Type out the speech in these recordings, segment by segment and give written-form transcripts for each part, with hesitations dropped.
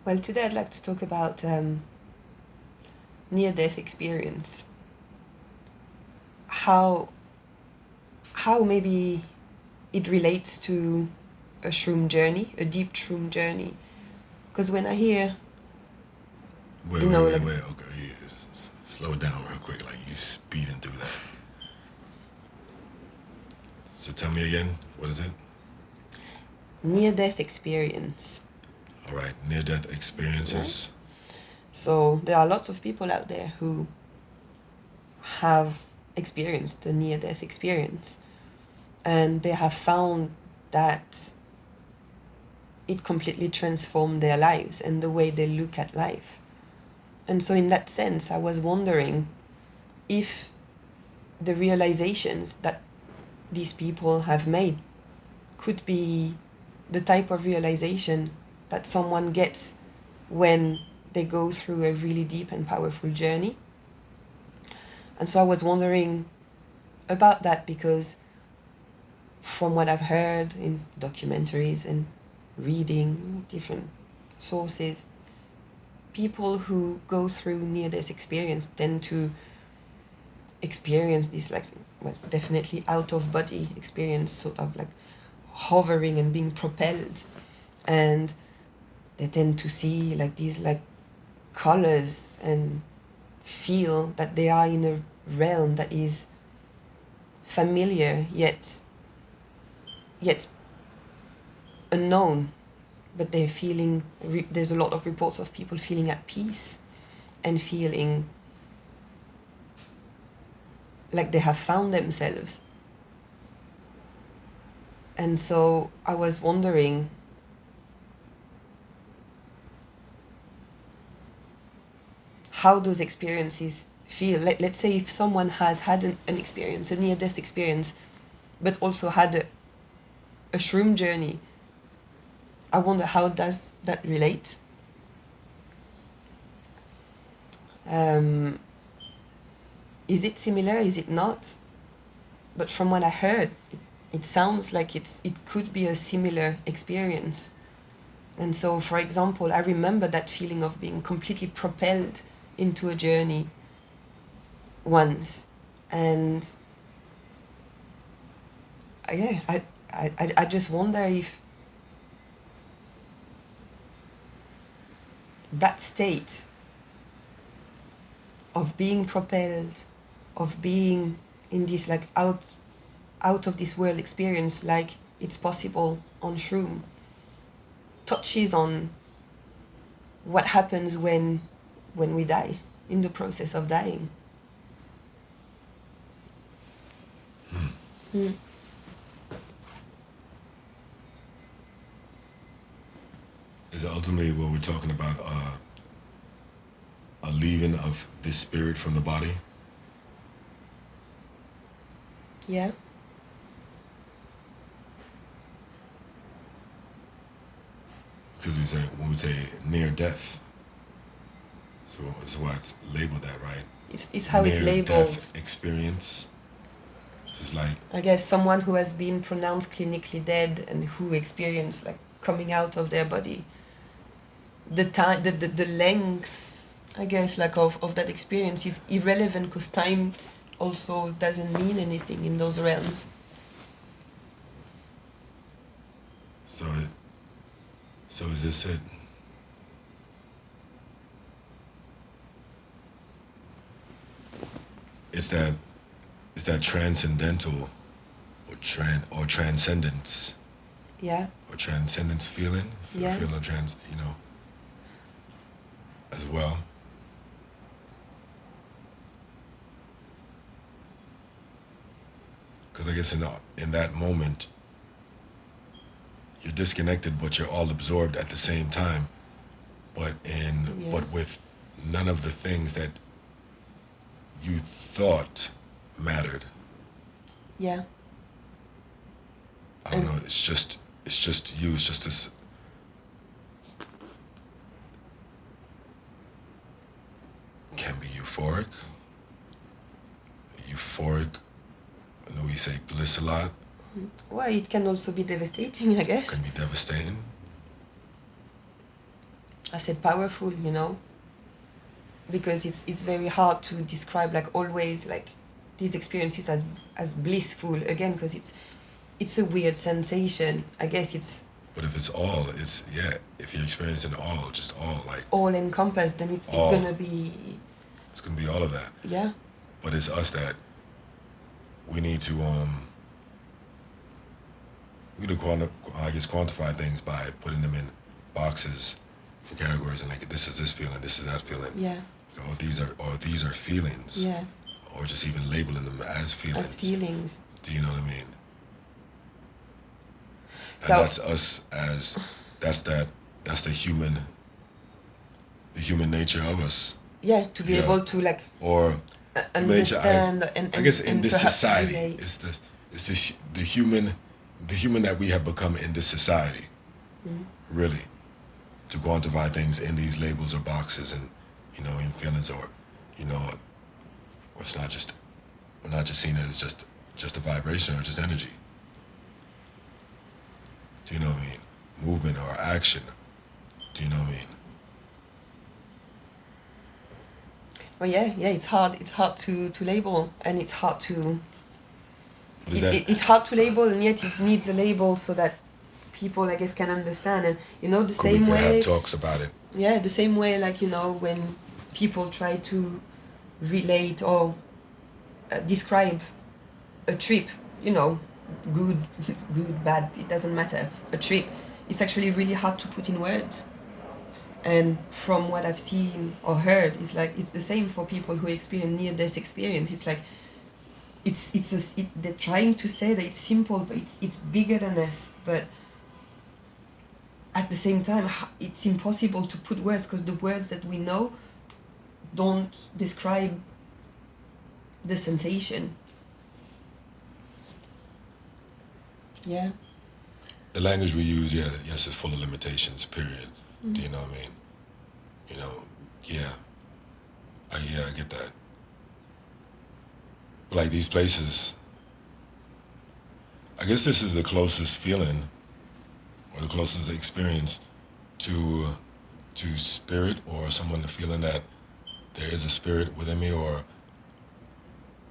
Well, today I'd like to talk about near-death experience. How maybe it relates to a shroom journey, a deep shroom journey. Because when I hear, Wait, you wait, know, wait, like wait. Okay, slow it down real quick. Like you speeding through that. So tell me again. What is it? near-death experience, All right, near-death right? experiences. So there are lots of people out there who have experienced a near-death experience, and they have found that it completely transformed their lives and the way they look at life. And so in that sense, I was wondering if the realizations that these people have made could be the type of realization that someone gets when they go through a really deep and powerful journey. And so I was wondering about that because from what I've heard in documentaries and reading different sources, people who go through near death experience tend to experience this, like, well, definitely out of body experience, sort of like hovering and being propelled. And they tend to see like these like colors and feel that they are in a realm that is familiar yet unknown, but they're feeling there's a lot of reports of people feeling at peace and feeling like they have found themselves. And so I was wondering how those experiences feel. Let's say if someone has had an experience, a near-death experience, but also had a shroom journey, I wonder how does that relate? Um, is it similar? Is it not? But from what I heard, it sounds like it could be a similar experience. And so, for example, I remember that feeling of being completely propelled into a journey once. And yeah, I just wonder if that state of being propelled, of being in this like out of this world experience, like it's possible on shroom, touches on what happens when we die, in the process of dying. Mm. Is ultimately what we're talking about a leaving of this spirit from the body? Yeah. Because we say when we say near death, so that's why it's labeled that, right? It's how it's Near labeled. death experience. It's like I guess someone who has been pronounced clinically dead and who experienced like coming out of their body. The time, the length, I guess, like of that experience is irrelevant because time also doesn't mean anything in those realms. so. So is this it? It's that transcendental or transcendence Yeah. or transcendence feeling, Yeah. feeling of as well. Because I guess in that moment you're disconnected, but you're all absorbed at the same time. Yeah. But with none of the things that you thought mattered. Yeah. I don't And know. It's just you. It's just this. Can be euphoric. Euphoric. I know we say bliss a lot. well, it can also be devastating, I Can guess. be devastating. I said powerful, you know, because it's very hard to describe like always like these experiences as blissful again, because it's a weird sensation. I guess it's But if it's all, it's yeah. If you're experiencing all, just all, like all encompassed, then it's all, gonna be, it's gonna be all of that. yeah. But it's us that we need to we need to I guess quantify things by putting them in boxes for categories, and like this is this feeling, this is that feeling. Yeah. These are feelings. Yeah. Or just even labeling them as feelings. As feelings. Do you know what I mean? So And that's us as that's the human nature of us. Yeah, to be able to like or understand and I guess in this perhaps society, relate. it's the human that we have become in this society. Really, to quantify things in these labels or boxes, and in feelings, or it's not just we're not just seeing it as just a vibration or just energy. Do you know what I mean? Movement or action. Do you know what I mean? Well, yeah, it's hard. It's hard to label, and it's hard to. It's hard to label, and yet it needs a label so that people, I guess, can understand. And the same we way. Have talks about it. Yeah, the same way, like when people try to relate or describe a trip, good, good, bad, it doesn't matter. A trip, it's actually really hard to put in words. And from what I've seen or heard, it's like it's the same for people who experience near-death experience. It's like they're trying to say that it's simple, but it's bigger than us. But at the same time, it's impossible to put words, because the words that we know don't describe the sensation. Yeah. The language we use, yes, is full of limitations, period. Mm-hmm. Do you know what I mean? I get that. But like these places, I guess this is the closest feeling or the closest experience to spirit, or someone feeling that there is a spirit within me, or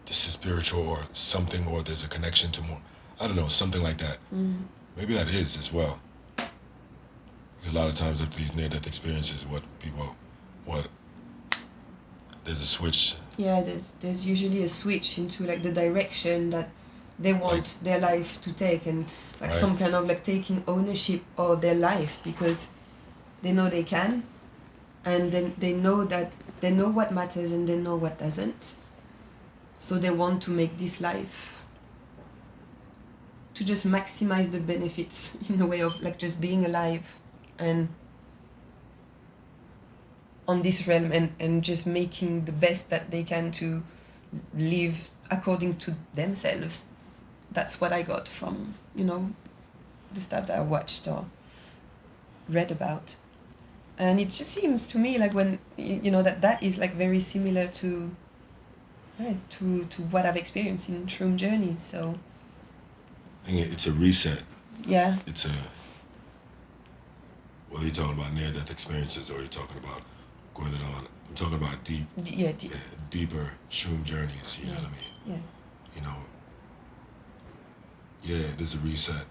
this is spiritual, or something, or there's a connection to more, I don't know, something like that. Mm. Maybe that is as well. Because a lot of times with these near-death experiences, there's a switch. Yeah, there's usually a switch into like the direction that they want their life to take, and like some kind of like taking ownership of their life, because they know they can, and then they know what matters and they know what doesn't. So they want to make this life to just maximize the benefits, in a way of like just being alive and on this realm, and just making the best that they can to live according to themselves. That's what I got from, the stuff that I watched or read about. And it just seems to me like when, that is like very similar to what I've experienced in Shroom Journeys, so. I think it's a reset. Yeah. Whether you're talking about near-death experiences or you're talking about going it on, I'm talking about deeper Shroom journeys, you know what I mean? Yeah. Yeah, it is a reset.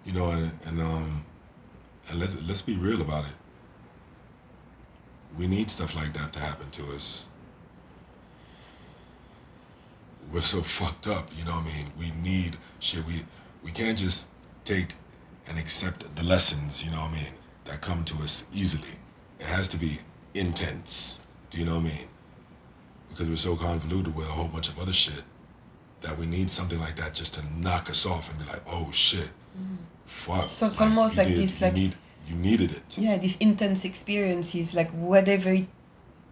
And let's be real about it. We need stuff like that to happen to us. We're so fucked up, you know what I mean? We need shit. We can't just take and accept the lessons, you know what I mean, that come to us easily. It has to be intense, do you know what I mean? Because we're so convoluted with a whole bunch of other shit that we need something like that just to knock us off and be like, oh shit, fuck. So it's almost like this, like you needed it. Yeah, this intense experience is like whatever it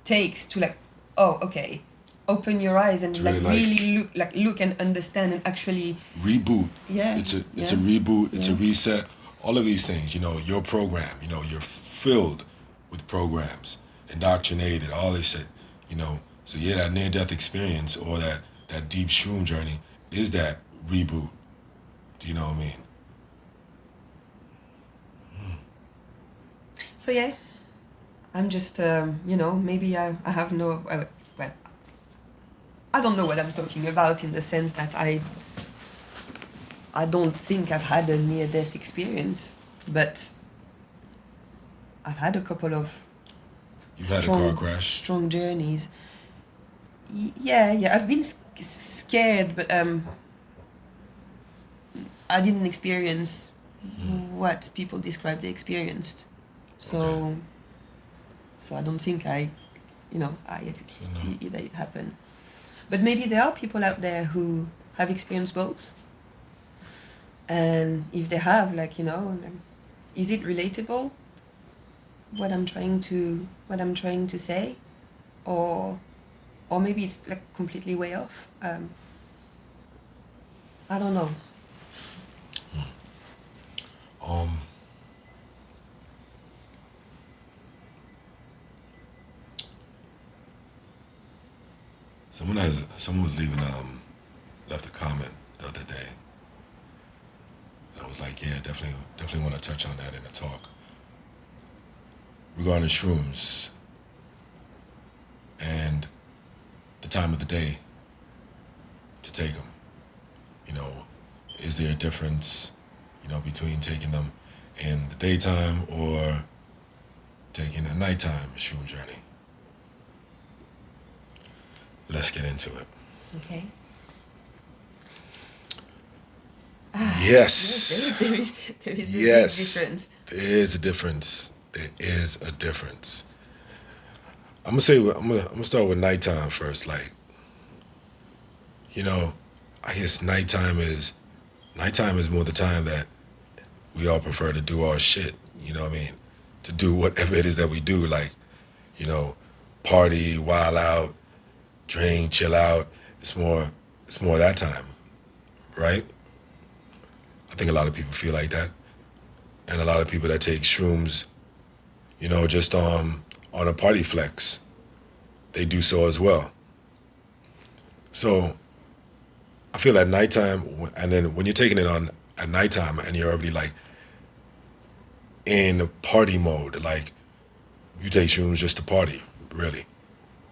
takes to like, oh, okay, open your eyes and really look and understand and actually reboot. Yeah, it's a reboot. It's a reset. All of these things, your program. You're filled with programs, indoctrinated. All this shit. So that near-death experience or that deep shroom journey is that reboot. Do you know what I mean? So yeah, I'm just, maybe I have no, well, I don't know what I'm talking about in the sense that I don't think I've had a near-death experience, but I've had a couple of You've had a car strong, crash? strong journeys. Yeah, I've been scared, but I didn't experience what people describe they experienced. So, Okay. so I don't think So no. that it happened. But maybe there are people out there who have experienced both. And if they have, is it relatable? What I'm trying to say, or maybe it's like completely way off. I don't know. Um, someone was leaving left a comment the other day. And I was like, yeah, definitely want to touch on that in a talk regarding shrooms and the time of the day to take them. You know, is there a difference, between taking them in the daytime or taking a nighttime shroom journey? Let's get into it. Okay. Yes. Yes, there is a big Yes. difference. There is a difference. There is a difference. I'm gonna start with nighttime first. Like, you know, I guess nighttime is more the time that we all prefer to do our shit. You know what I mean? To do whatever it is that we do, like, you know, party, wild out, drink, chill out. It's more that time, right? I think a lot of people feel like that, and a lot of people that take shrooms, just on a party flex, they do so as well. So I feel at nighttime, and then when you're taking it on at nighttime, and you're already like in party mode, like you take shrooms just to party, really.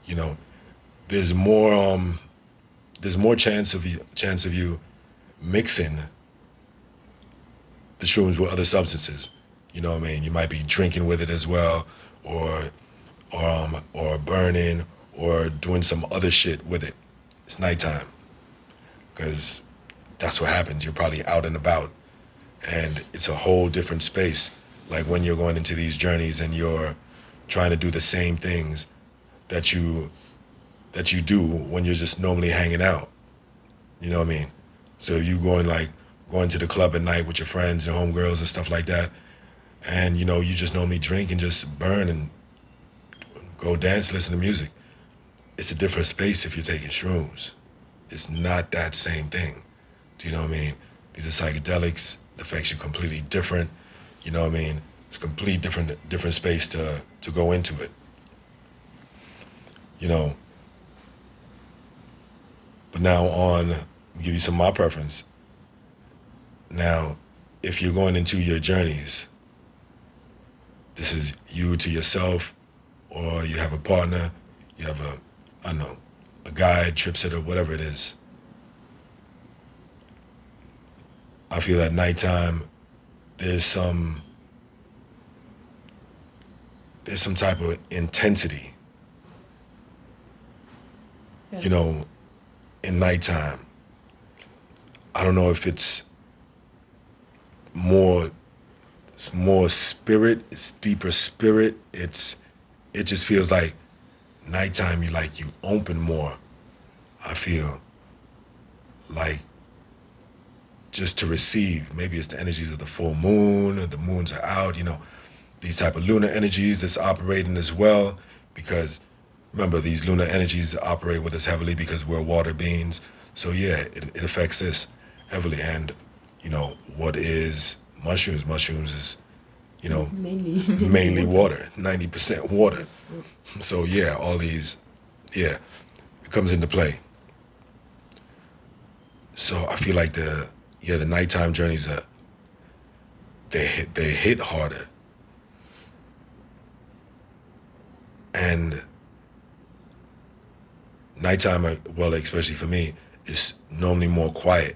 You know, there's more there's more chance of you mixing the shrooms with other substances. You know what I mean? You might be drinking with it as well, or or burning, or doing some other shit with it. It's nighttime because that's what happens. You're probably out and about, and it's a whole different space. Like when you're going into these journeys and you're trying to do the same things that you do when you're just normally hanging out. You know what I mean? So you going to the club at night with your friends and homegirls and stuff like that, and you just normally drink and just burn and go dance, listen to music. It's a different space if you're taking shrooms. It's not that same thing. Do you know what I mean? These are psychedelics. It affects you completely different. You know what I mean? It's a complete different space to go into it. You know. But now give you some of my preference. Now, if you're going into your journeys, this is you to yourself, or you have a partner, you have I don't know, a guide, trip sitter, whatever it is. I feel at nighttime there's some type of intensity, Yeah. In nighttime. I don't know if more it's more spirit, it's deeper spirit. It just feels like nighttime you open more. I feel like just to receive. Maybe it's the energies of the full moon, or the moons are out, these type of lunar energies that's operating as well. Because remember, these lunar energies operate with us heavily because we're water beings. So yeah, it affects us heavily. And what is mushrooms? Mushrooms is mainly water, 90% water. So yeah, all these, yeah, it comes into play. So I feel like the nighttime journeys are they hit harder. And nighttime, well, especially for me, is normally more quiet,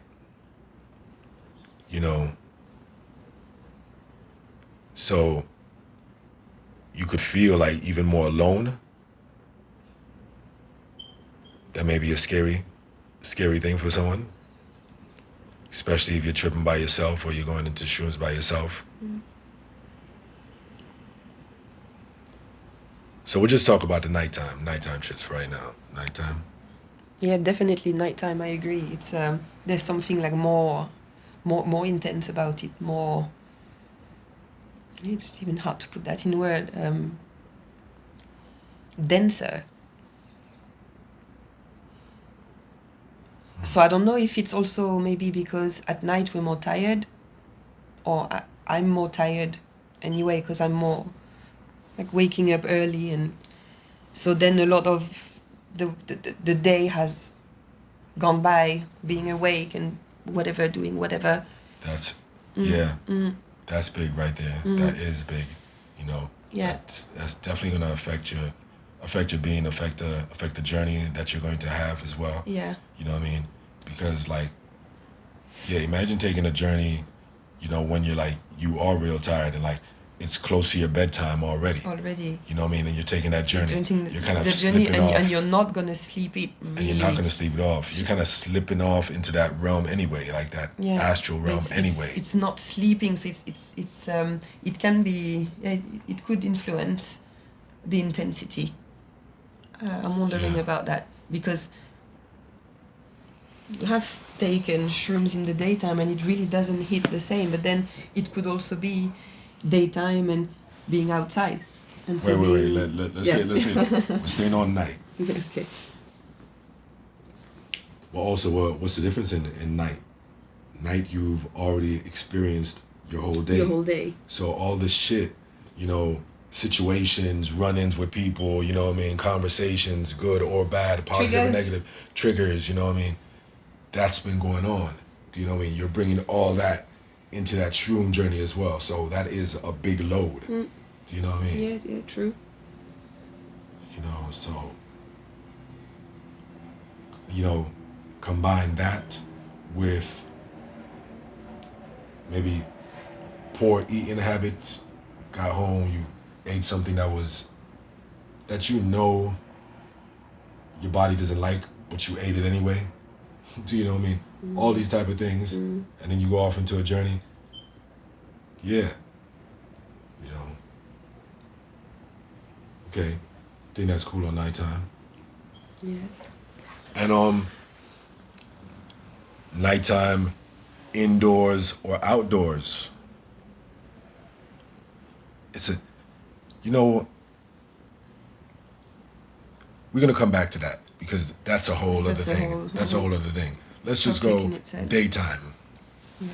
you know. So you could feel like even more alone. That may be a scary thing for someone, especially if you're tripping by yourself or you're going into shrooms by yourself. So we'll just talk about the nighttime trips for right now. Nighttime. Yeah, definitely nighttime. I agree. It's there's something like more intense about it. More. It's even hard to put that in word. Denser. So I don't know if it's also maybe because at night we're more tired, or I'm more tired anyway because I'm more like waking up early, and so then a lot of the day has gone by being awake and whatever, doing whatever. That's yeah. That's big right there. That is big. You know. Yeah. That's definitely gonna affect your being, affect the journey that you're going to have as well. Yeah. You know what I mean? Because like, yeah, imagine taking a journey, you know, when you're like you are real tired and like it's close to your bedtime already. Already. You know what I mean? And you're taking that journey. You're kind of the journey, slipping off. and you're not gonna sleep it. Really. And you're not gonna sleep it off. You're kind of slipping off into that realm anyway, like that astral realm anyway. It's not sleeping, so it's it can be, it could influence the intensity. I'm wondering about that because you have taken shrooms in the daytime and it really doesn't hit the same, but then it could also be daytime and being outside. And so wait. Let's stay. We're staying on night. Okay. Well, also, what's the difference in night? Night, you've already experienced your whole day. Your whole day. So all this shit, you know, situations, run-ins with people, you know what I mean, conversations, good or bad, positive or negative, triggers, you know what I mean, that's been going on. Do you know what I mean? You're bringing all that into that shroom journey as well. So that is a big load. Do you know what I mean? Yeah, true. You know, so, you know, combine that with maybe poor eating habits. Got home, you ate something that you know your body doesn't like, but you ate it anyway. Do you know what I mean? All these type of things, and then you go off into a journey. Yeah, you know. Okay, I think that's cool on nighttime. Yeah. And nighttime, indoors or outdoors. You know, we're gonna come back to that because that's a whole other thing. That's a whole other thing. Let's just go daytime. Yeah.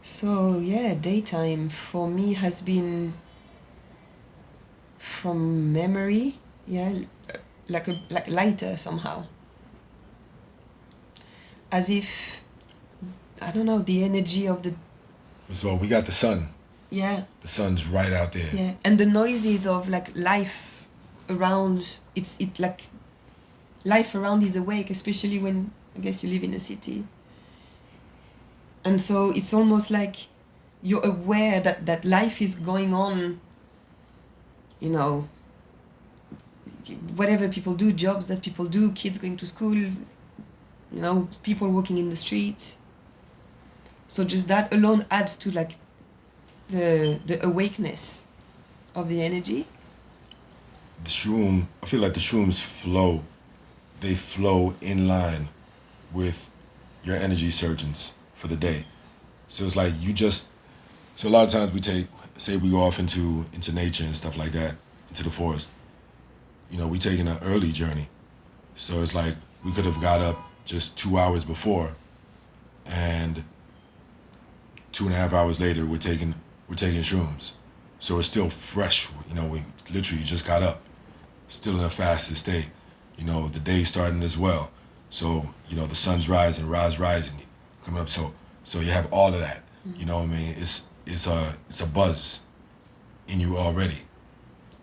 So yeah, daytime for me has been from memory, like lighter somehow. As if, I don't know, the energy of the. First of all, we got the sun. Yeah. The sun's right out there. Yeah, and the noises of like life around. It like life around is awake, especially when I guess you live in a city. And so it's almost like you're aware that life is going on. You know, whatever people do, jobs that people do, kids going to school, you know, people walking in the streets. So just that alone adds to like the awakeness of the energy. The shroom, I feel like the shrooms flow. They flow in line with your energy surgeons for the day. So it's like so a lot of times say we go off into nature and stuff like that, into the forest. You know, we taking an early journey. So it's like we could have got up just 2 hours before, and 2.5 hours later we're taking shrooms. So it's still fresh. You know, we literally just got up, still in a fasted state. You know, the day's starting as well. So, you know, the sun's rising, coming up. So you have all of that. You know what I mean? It's a buzz in you already.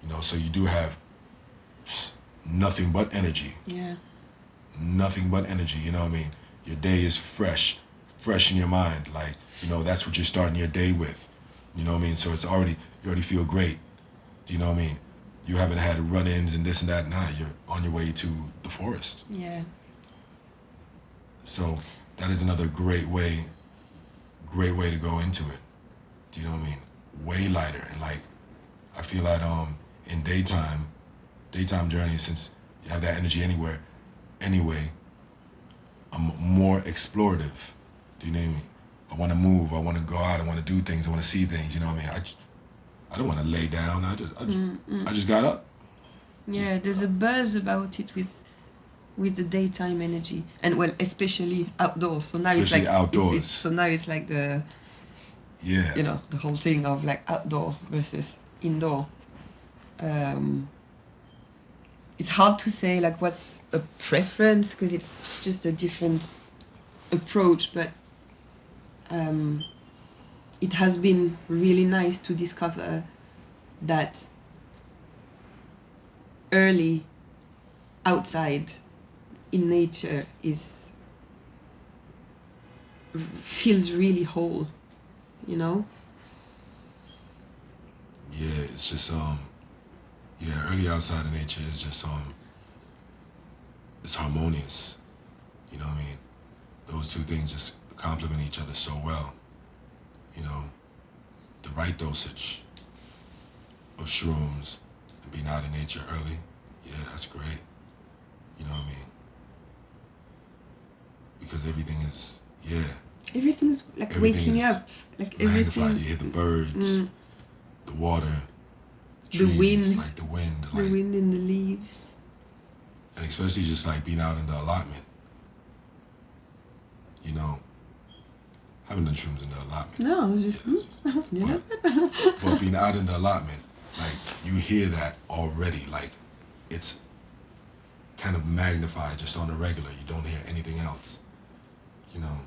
You know, so you do have nothing but energy. Yeah. Nothing but energy, you know what I mean? Your day is fresh in your mind. Like, you know, that's what you're starting your day with. You know what I mean? So it's already, you already feel great. Do you know what I mean? You haven't had run-ins and this and that. Nah, you're on your way to the forest. Yeah. So that is another great way to go into it. Do you know what I mean? Way lighter. And like, I feel like in daytime journey, since you have that energy anyway, I'm more explorative. Do you know what I mean? I want to move. I want to go out. I want to do things. I want to see things. You know what I mean? I don't want to lay down. I just got up. Yeah, there's a buzz about it with the daytime energy, and well, especially outdoors. So now Especially it's like outdoors. so now it's like the you know, the whole thing of like outdoor versus indoor. It's hard to say like what's a preference because it's just a different approach, but it has been really nice to discover that early outside in nature feels really whole, you know? Yeah, it's just early outside of nature is just it's harmonious. You know what I mean? Those two things just complement each other so well. You know, the right dosage of shrooms and being out in nature early, yeah, that's great. You know what I mean? Because everything is, Everything's like everything waking is up, like magnified. everything. You hear the birds, the water, The trees, winds, like the wind, the like, wind in the leaves. and especially just like being out in the allotment. You know, haven't done shrooms in the allotment. No, I was just, Yeah, but being out in the allotment, like you hear that already, like it's kind of magnified just on the regular. You don't hear anything else. You know.